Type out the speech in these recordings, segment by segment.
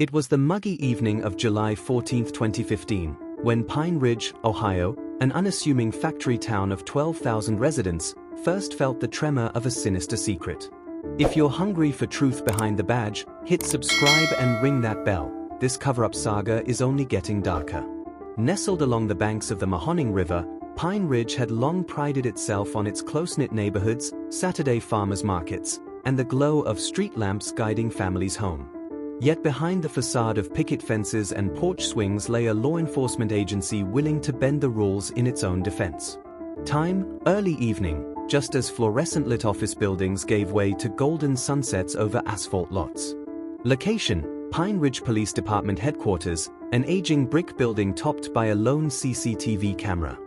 It was the muggy evening of July 14, 2015, when Pine Ridge, Ohio, an unassuming factory town of 12,000 residents, first felt the tremor of a sinister secret. If you're hungry for truth behind the badge, hit subscribe and ring that bell. This cover-up saga is only getting darker. Nestled along the banks of the Mahoning River, Pine Ridge had long prided itself on its close-knit neighborhoods, Saturday farmers markets, and the glow of street lamps guiding families home. Yet behind the facade of picket fences and porch swings lay a law enforcement agency willing to bend the rules in its own defense. Time, early evening, just as fluorescent-lit office buildings gave way to golden sunsets over asphalt lots. Location, Pine Ridge Police Department headquarters, an aging brick building topped by a lone CCTV camera.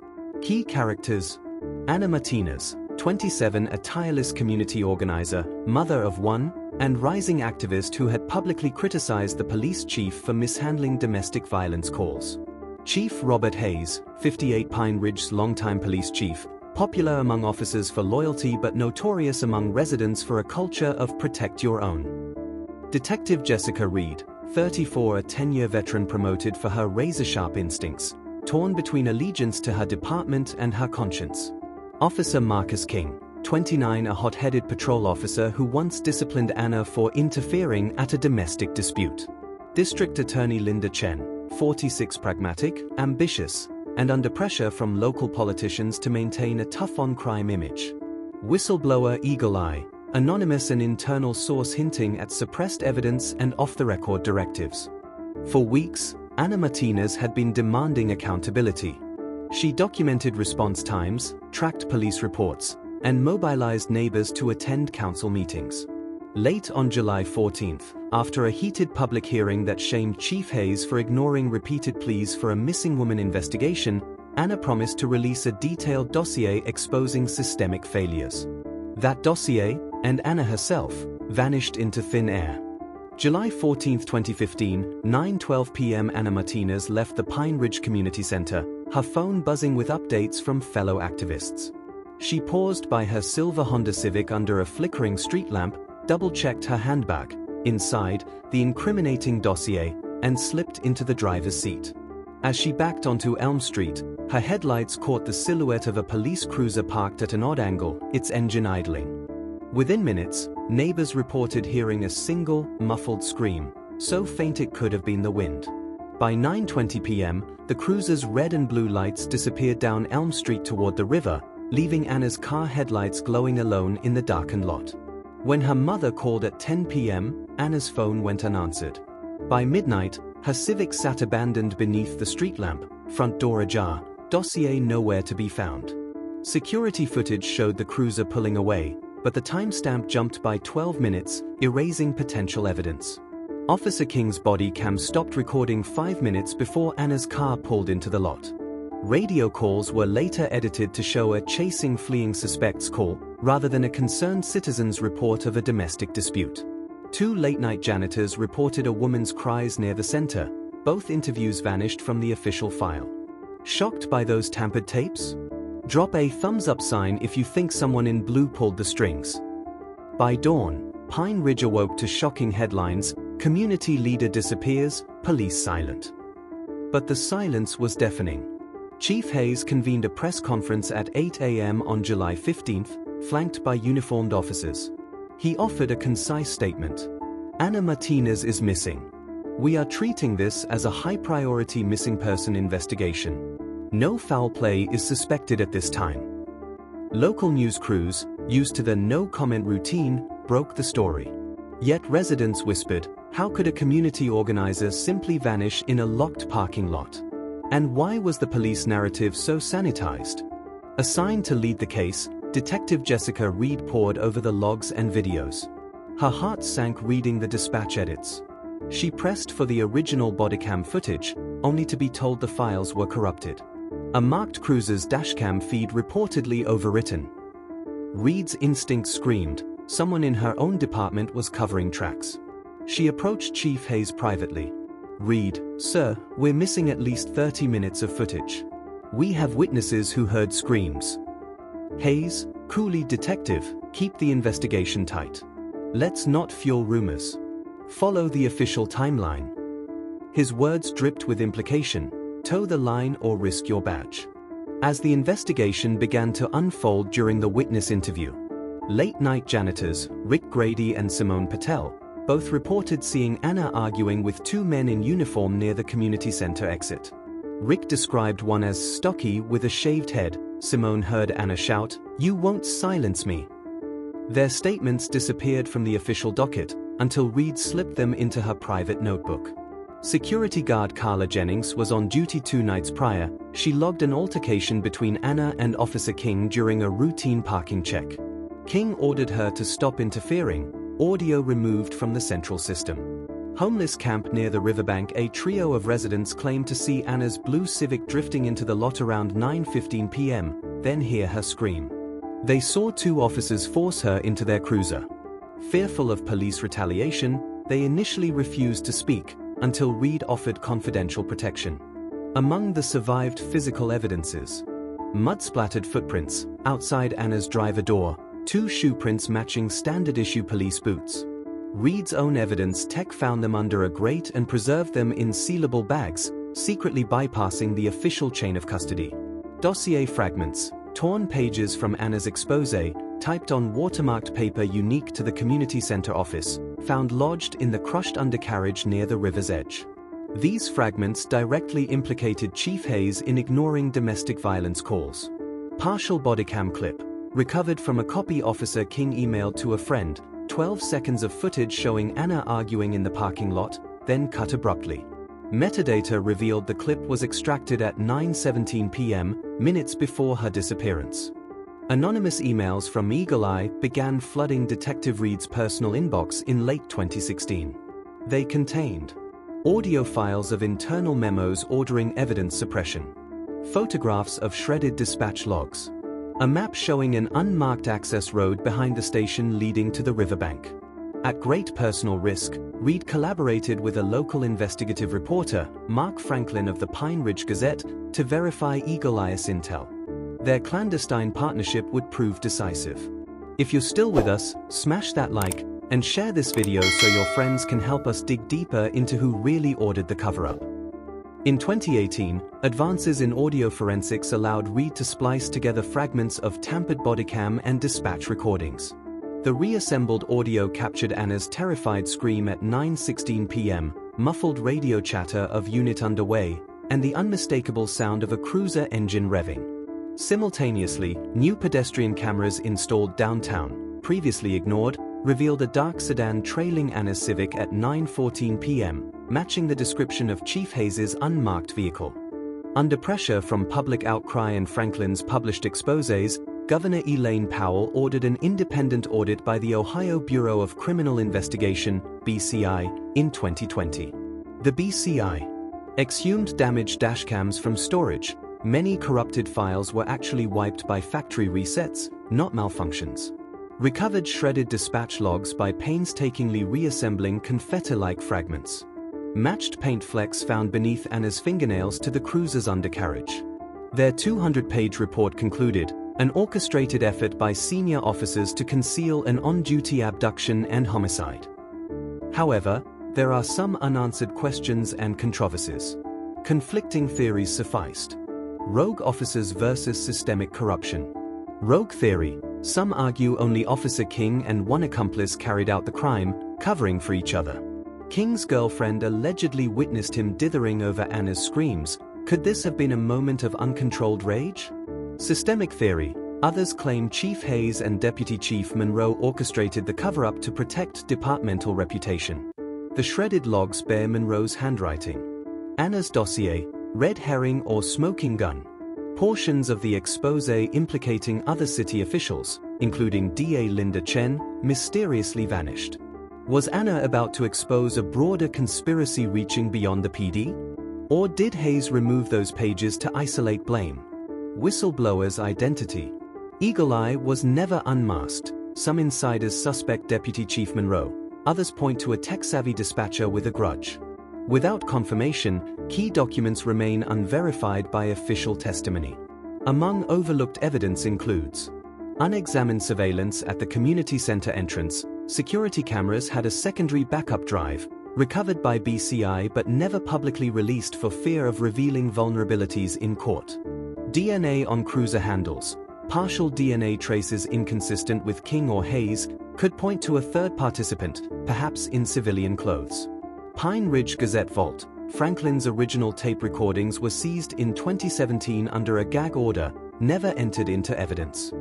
Key characters: Anna Martinez, 27, a tireless community organizer, mother of one, and rising activist who had publicly criticized the police chief for mishandling domestic violence calls. Chief Robert Hayes, 58, Pine Ridge's longtime police chief, popular among officers for loyalty but notorious among residents for a culture of protect your own. Detective Jessica Reed, 34, a 10-year veteran promoted for her razor-sharp instincts, torn between allegiance to her department and her conscience. Officer Marcus King, 29, a hot-headed patrol officer who once disciplined Anna for interfering at a domestic dispute. District Attorney Linda Chen, 46, pragmatic, ambitious, and under pressure from local politicians to maintain a tough-on-crime image. Whistleblower Eagle Eye, anonymous, and internal source hinting at suppressed evidence and off-the-record directives. For weeks, Anna Martinez had been demanding accountability. She documented response times, tracked police reports, and mobilized neighbors to attend council meetings. Late on July 14th, after a heated public hearing that shamed Chief Hayes for ignoring repeated pleas for a missing woman investigation, Anna promised to release a detailed dossier exposing systemic failures. That dossier, and Anna herself, vanished into thin air. July 14, 2015, 9:12 p.m. Anna Martinez left the Pine Ridge Community Center, her phone buzzing with updates from fellow activists. She paused by her silver Honda Civic under a flickering street lamp, double-checked her handbag, inside, the incriminating dossier, and slipped into the driver's seat. As she backed onto Elm Street, her headlights caught the silhouette of a police cruiser parked at an odd angle, its engine idling. Within minutes, neighbors reported hearing a single, muffled scream, so faint it could have been the wind. By 9:20 p.m., the cruiser's red and blue lights disappeared down Elm Street toward the river, leaving Anna's car headlights glowing alone in the darkened lot. When her mother called at 10 p.m., Anna's phone went unanswered. By midnight, her Civic sat abandoned beneath the street lamp, front door ajar, dossier nowhere to be found. Security footage showed the cruiser pulling away, but the timestamp jumped by 12 minutes, erasing potential evidence. Officer King's body cam stopped recording 5 minutes before Anna's car pulled into the lot. Radio calls were later edited to show a chasing fleeing suspects call, rather than a concerned citizen's report of a domestic dispute. 2 late-night janitors reported a woman's cries near the center. Both interviews vanished from the official file. Shocked by those tampered tapes? Drop a thumbs-up sign if you think someone in blue pulled the strings. By dawn, Pine Ridge awoke to shocking headlines: community leader disappears, police silent. But the silence was deafening. Chief Hayes convened a press conference at 8 a.m. on July 15th, flanked by uniformed officers. He offered a concise statement. Anna Martinez is missing. We are treating this as a high-priority missing person investigation. No foul play is suspected at this time. Local news crews, used to the no-comment routine, broke the story. Yet residents whispered, how could a community organizer simply vanish in a locked parking lot? And why was the police narrative so sanitized? Assigned to lead the case, Detective Jessica Reed pored over the logs and videos. Her heart sank reading the dispatch edits. She pressed for the original bodycam footage, only to be told the files were corrupted. A marked cruiser's dashcam feed reportedly overwritten. Reed's instinct screamed, someone in her own department was covering tracks. She approached Chief Hayes privately. Reed, sir, we're missing at least 30 minutes of footage. We have witnesses who heard screams. Hayes, coolly, detective, keep the investigation tight. Let's not fuel rumors. Follow the official timeline. His words dripped with implication: toe the line or risk your badge. As the investigation began to unfold during the witness interview, late-night janitors, Rick Grady and Simone Patel, both reported seeing Anna arguing with two men in uniform near the community center exit. Rick described one as stocky with a shaved head. Simone heard Anna shout, "You won't silence me." Their statements disappeared from the official docket until Reed slipped them into her private notebook. Security guard Carla Jennings was on duty 2 nights prior. She logged an altercation between Anna and Officer King during a routine parking check. King ordered her to stop interfering, audio removed from the central system. Homeless camp near the riverbank. A trio of residents claimed to see Anna's blue Civic drifting into the lot around 9:15 p.m., then hear her scream. They saw 2 officers force her into their cruiser. Fearful of police retaliation, they initially refused to speak, until Reed offered confidential protection. Among the survived physical evidences: mud-splattered footprints outside Anna's driver door, 2 shoe prints matching standard-issue police boots. Reed's own evidence tech found them under a grate and preserved them in sealable bags, secretly bypassing the official chain of custody. Dossier fragments, torn pages from Anna's exposé, typed on watermarked paper unique to the community center office, found lodged in the crushed undercarriage near the river's edge. These fragments directly implicated Chief Hayes in ignoring domestic violence calls. Partial bodycam clip, recovered from a copy Officer King emailed to a friend, 12 seconds of footage showing Anna arguing in the parking lot, then cut abruptly. Metadata revealed the clip was extracted at 9:17 p.m., minutes before her disappearance. Anonymous emails from Eagle Eye began flooding Detective Reed's personal inbox in late 2016. They contained audio files of internal memos ordering evidence suppression, photographs of shredded dispatch logs, a map showing an unmarked access road behind the station leading to the riverbank. At great personal risk, Reed collaborated with a local investigative reporter, Mark Franklin of the Pine Ridge Gazette, to verify Eagle Eye's intel. Their clandestine partnership would prove decisive. If you're still with us, smash that like and share this video so your friends can help us dig deeper into who really ordered the cover-up. In 2018, advances in audio forensics allowed Reed to splice together fragments of tampered bodycam and dispatch recordings. The reassembled audio captured Anna's terrified scream at 9:16 p.m., muffled radio chatter of unit underway, and the unmistakable sound of a cruiser engine revving. Simultaneously, new pedestrian cameras installed downtown, previously ignored, revealed a dark sedan trailing Anna's Civic at 9:14 p.m., matching the description of Chief Hayes' unmarked vehicle. Under pressure from public outcry and Franklin's published exposés, Governor Elaine Powell ordered an independent audit by the Ohio Bureau of Criminal Investigation, BCI, in 2020. The BCI exhumed damaged dashcams from storage. Many corrupted files were actually wiped by factory resets, not malfunctions. Recovered shredded dispatch logs by painstakingly reassembling confetti-like fragments. Matched paint flecks found beneath Anna's fingernails to the cruiser's undercarriage. Their 200-page report concluded, an orchestrated effort by senior officers to conceal an on-duty abduction and homicide. However, there are some unanswered questions and controversies. Conflicting theories sufficed. Rogue officers versus systemic corruption. Rogue theory: some argue only Officer King and one accomplice carried out the crime, covering for each other. King's girlfriend allegedly witnessed him dithering over Anna's screams. Could this have been a moment of uncontrolled rage? Systemic theory: others claim Chief Hayes and Deputy Chief Monroe orchestrated the cover-up to protect departmental reputation. The shredded logs bear Monroe's handwriting. Anna's dossier: red herring or smoking gun. Portions of the exposé implicating other city officials, including DA Linda Chen, mysteriously vanished. Was Anna about to expose a broader conspiracy reaching beyond the PD? Or did Hayes remove those pages to isolate blame? Whistleblower's identity. Eagle Eye was never unmasked. Some insiders suspect Deputy Chief Monroe. Others point to a tech-savvy dispatcher with a grudge. Without confirmation, key documents remain unverified by official testimony. Among overlooked evidence includes unexamined surveillance at the community center entrance. Security cameras had a secondary backup drive, recovered by BCI but never publicly released for fear of revealing vulnerabilities in court. DNA on cruiser handles. Partial DNA traces inconsistent with King or Hayes could point to a third participant, perhaps in civilian clothes. Pine Ridge Gazette Vault. Franklin's original tape recordings were seized in 2017 under a gag order, never entered into evidence.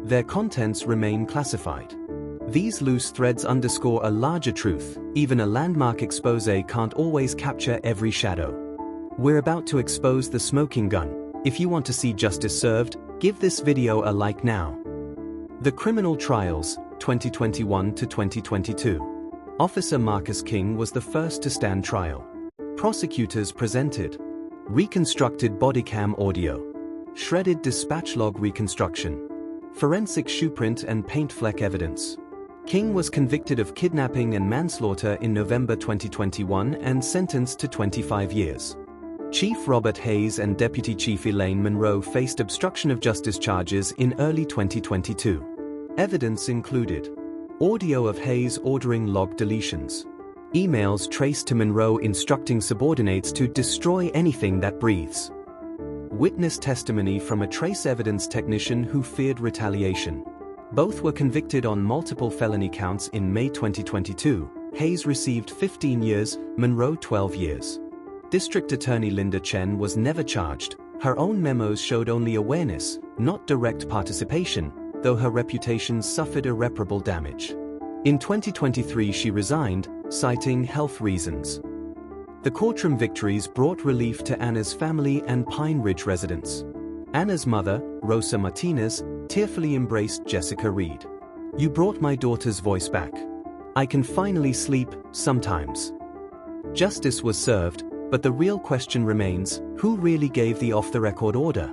Their contents remain classified. These loose threads underscore a larger truth: even a landmark expose can't always capture every shadow. We're about to expose the smoking gun. If you want to see justice served, give this video a like now. The Criminal Trials, 2021 to 2022. Officer Marcus King was the first to stand trial. Prosecutors presented reconstructed bodycam audio, shredded dispatch log reconstruction, forensic shoeprint and paint-fleck evidence. King was convicted of kidnapping and manslaughter in November 2021 and sentenced to 25 years. Chief Robert Hayes and Deputy Chief Elaine Monroe faced obstruction of justice charges in early 2022. Evidence included audio of Hayes ordering log deletions, emails traced to Monroe instructing subordinates to destroy anything that breathes, witness testimony from a trace evidence technician who feared retaliation. Both were convicted on multiple felony counts in May 2022. Hayes received 15 years, Monroe 12 years. District Attorney Linda Chen was never charged. Her own memos showed only awareness, not direct participation, though her reputation suffered irreparable damage. In 2023 she resigned, citing health reasons. The courtroom victories brought relief to Anna's family and Pine Ridge residents. Anna's mother, Rosa Martinez, tearfully embraced Jessica Reed. "You brought my daughter's voice back. I can finally sleep, sometimes." Justice was served, but the real question remains: who really gave the off-the-record order?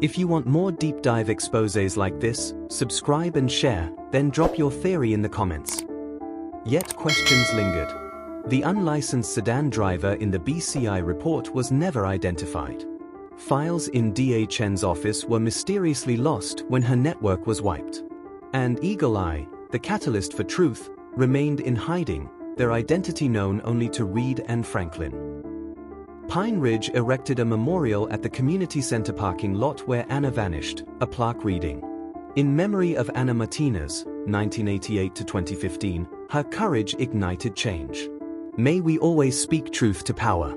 If you want more deep dive exposés like this, subscribe and share, then drop your theory in the comments. Yet questions lingered. The unlicensed sedan driver in the BCI report was never identified. Files in DA Chen's office were mysteriously lost when her network was wiped. And Eagle Eye, the catalyst for truth, remained in hiding, their identity known only to Reed and Franklin. Pine Ridge erected a memorial at the community center parking lot where Anna vanished, a plaque reading, "In memory of Anna Martinez, 1988 to 2015, her courage ignited change. May we always speak truth to power."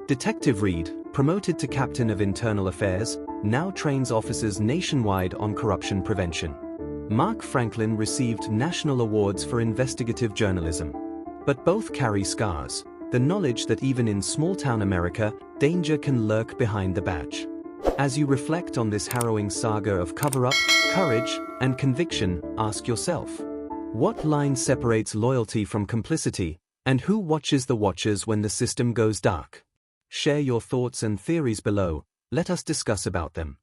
Detective Reed, promoted to Captain of Internal Affairs, now trains officers nationwide on corruption prevention. Mark Franklin received national awards for investigative journalism. But both carry scars: the knowledge that even in small-town America, danger can lurk behind the badge. As you reflect on this harrowing saga of cover-up, courage, and conviction, ask yourself, what line separates loyalty from complicity, and who watches the watchers when the system goes dark? Share your thoughts and theories below, let us discuss about them.